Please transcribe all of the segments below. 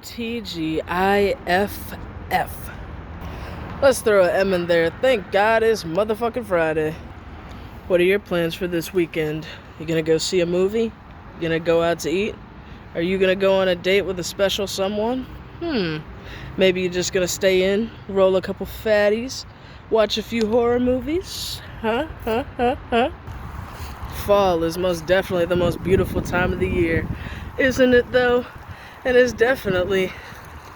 TGIFF. Let's throw an M in there. Thank God it's motherfucking Friday. What are your plans for this weekend? You gonna go see a movie? You gonna go out to eat? Are you gonna go on a date with a special someone? Maybe you're just gonna stay in, roll a couple fatties, watch a few horror movies? Fall is most definitely the most beautiful time of the year, isn't it though? And it's definitely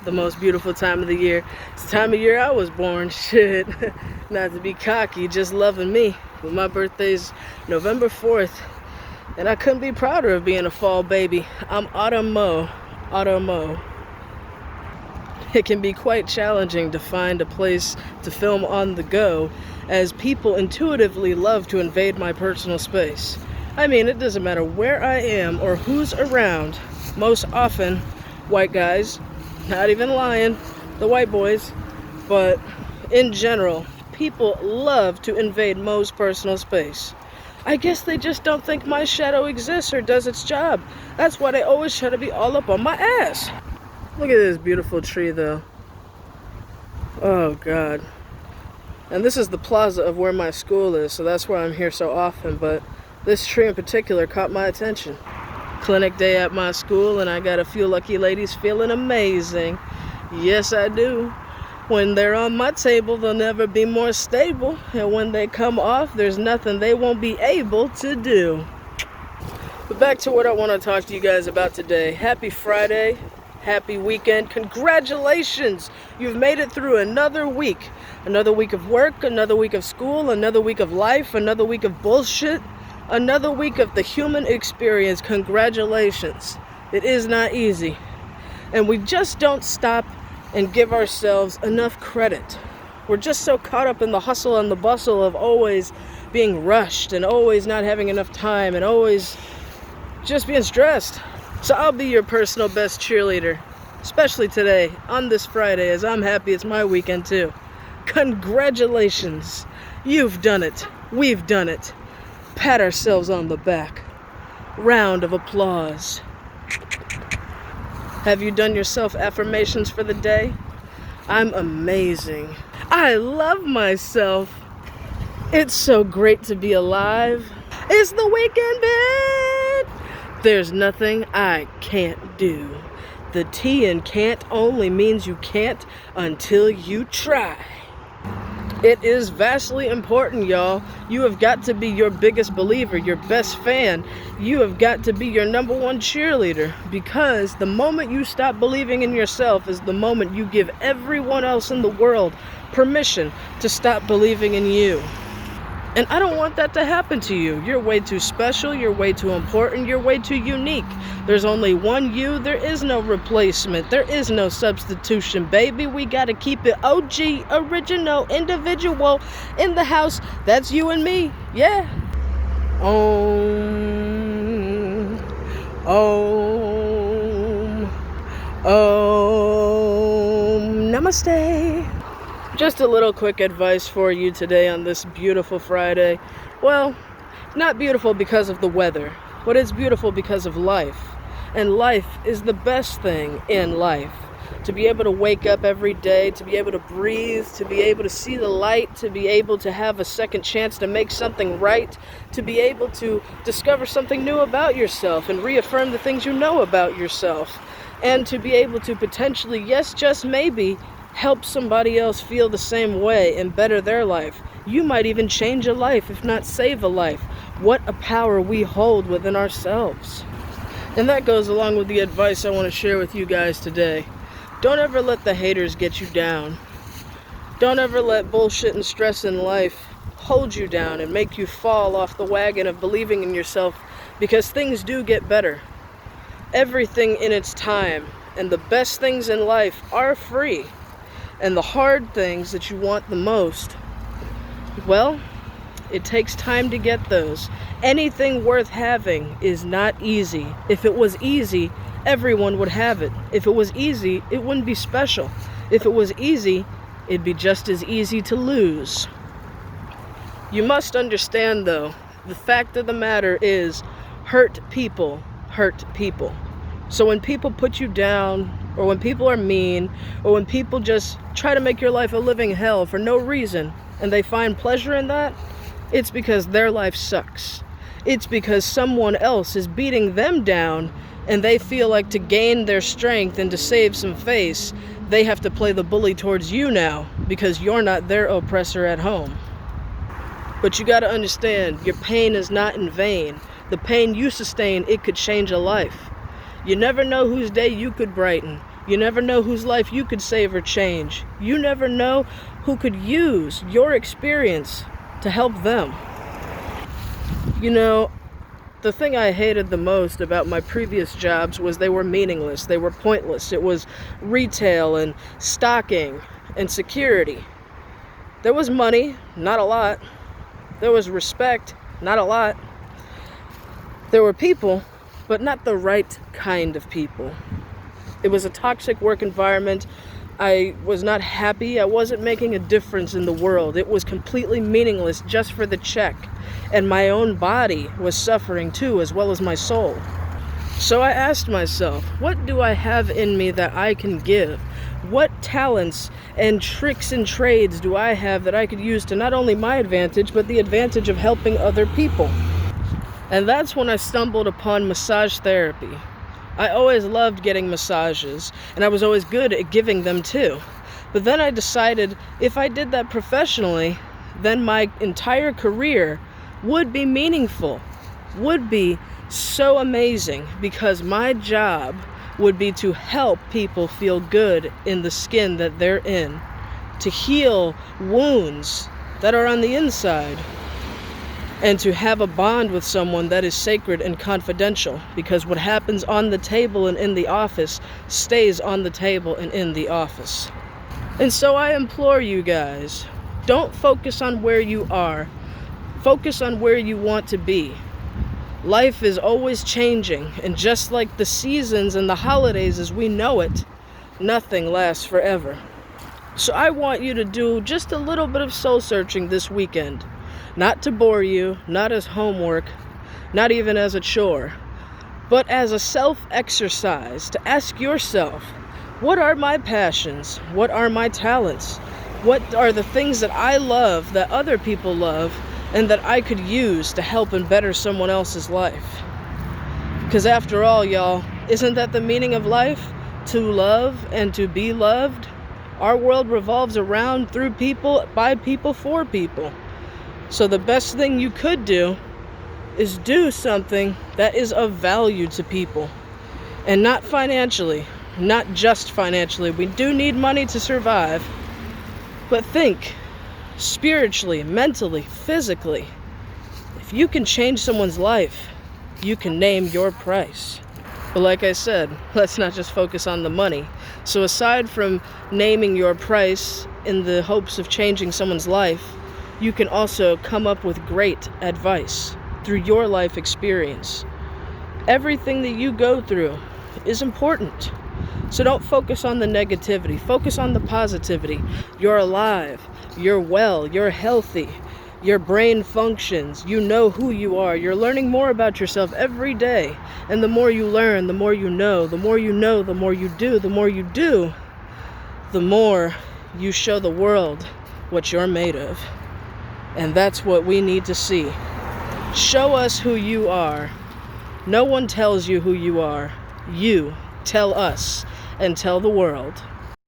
the most beautiful time of the year. It's the time of year I was born. Shit. Not to be cocky, just loving me. But my birthday's November 4th, and I couldn't be prouder of being a fall baby. I'm Automo. It can be quite challenging to find a place to film on the go, as people intuitively love to invade my personal space. I mean, it doesn't matter where I am or who's around. Most often, white guys, not even lying, the white boys, but in general, people love to invade Mo's personal space. I guess they just don't think my shadow exists or does its job. That's why they always try to be all up on my ass. Look at this beautiful tree though. Oh God. And this is the plaza of where my school is, so that's why I'm here so often, but this tree in particular caught my attention. Clinic day at my school, and I got a few lucky ladies feeling amazing. Yes, I do. When they're on my table, they'll never be more stable, and when they come off, there's nothing they won't be able to do. But back to what I want to talk to you guys about today. Happy Friday. Happy weekend. Congratulations! You've made it through another week. Another week of work, another week of school, another week of life, another week of bullshit, another week of the human experience. Congratulations. It is not easy. And we just don't stop and give ourselves enough credit. We're just so caught up in the hustle and the bustle of always being rushed and always not having enough time and always just being stressed. So I'll be your personal best cheerleader, especially today, on this Friday, as I'm happy it's my weekend too. Congratulations. You've done it. We've done it. Pat ourselves on the back. Round of applause. Have you done your self-affirmations for the day? I'm amazing. I love myself. It's so great to be alive. It's the weekend, bitch! There's nothing I can't do. The T in can't only means you can't until you try. It is vastly important, y'all. You have got to be your biggest believer, your best fan. You have got to be your number one cheerleader, because the moment you stop believing in yourself is the moment you give everyone else in the world permission to stop believing in you. And I don't want that to happen to you. You're way too special, you're way too important, you're way too unique. There's only one you, there is no replacement, there is no substitution, baby. We gotta keep it OG, original, individual in the house. That's you and me, yeah. Namaste. Just a little quick advice for you today on this beautiful Friday. Well, not beautiful because of the weather, but it's beautiful because of life. And life is the best thing in life. To be able to wake up every day, to be able to breathe, to be able to see the light, to be able to have a second chance to make something right, to be able to discover something new about yourself and reaffirm the things you know about yourself. And to be able to potentially, yes, just maybe, help somebody else feel the same way and better their life. You might even change a life, if not save a life. What a power we hold within ourselves. And that goes along with the advice I want to share with you guys today. Don't ever let the haters get you down. Don't ever let bullshit and stress in life hold you down and make you fall off the wagon of believing in yourself, because things do get better. Everything in its time, and the best things in life are free. And the hard things that you want the most, well, it takes time to get those. Anything worth having is not easy. If it was easy, everyone would have it. If it was easy, it wouldn't be special. If it was easy, it'd be just as easy to lose. You must understand, though, the fact of the matter is, hurt people hurt people. So when people put you down, or when people are mean, or when people just try to make your life a living hell for no reason, and they find pleasure in that, it's because their life sucks. It's because someone else is beating them down, and they feel like to gain their strength and to save some face, they have to play the bully towards you now, because you're not their oppressor at home. But you gotta understand, your pain is not in vain. The pain you sustain, it could change a life. You never know whose day you could brighten. You never know whose life you could save or change. You never know who could use your experience to help them. You know, the thing I hated the most about my previous jobs was they were meaningless. They were pointless. It was retail and stocking and security. There was money, not a lot. There was respect, not a lot. There were people, but not the right kind of people. It was a toxic work environment. I was not happy. I wasn't making a difference in the world. It was completely meaningless just for the check. And my own body was suffering too, as well as my soul. So I asked myself, what do I have in me that I can give? What talents and tricks and trades do I have that I could use to not only my advantage, but the advantage of helping other people? And that's when I stumbled upon massage therapy. I always loved getting massages, and I was always good at giving them too. But then I decided if I did that professionally, then my entire career would be meaningful, would be so amazing, because my job would be to help people feel good in the skin that they're in, to heal wounds that are on the inside, and to have a bond with someone that is sacred and confidential, because what happens on the table and in the office stays on the table and in the office. And so I implore you guys, don't focus on where you are, focus on where you want to be. Life is always changing, and just like the seasons and the holidays as we know it, nothing lasts forever. So I want you to do just a little bit of soul searching this weekend. Not to bore you, not as homework, not even as a chore, but as a self-exercise to ask yourself, what are my passions? What are my talents? What are the things that I love, that other people love, and that I could use to help and better someone else's life? Because after all, y'all, isn't that the meaning of life? To love and to be loved? Our world revolves around, through people, by people, for people. So the best thing you could do is do something that is of value to people. And not financially, not just financially. We do need money to survive. But think spiritually, mentally, physically. If you can change someone's life, you can name your price. But like I said, let's not just focus on the money. So aside from naming your price in the hopes of changing someone's life, you can also come up with great advice through your life experience. Everything that you go through is important. So don't focus on the negativity. Focus on the positivity. You're alive. You're well. You're healthy. Your brain functions. You know who you are. You're learning more about yourself every day. And the more you learn, the more you know. The more you know, the more you do. The more you do, the more you show the world what you're made of. And that's what we need to see. Show us who you are. No one tells you who you are. You tell us and tell the world.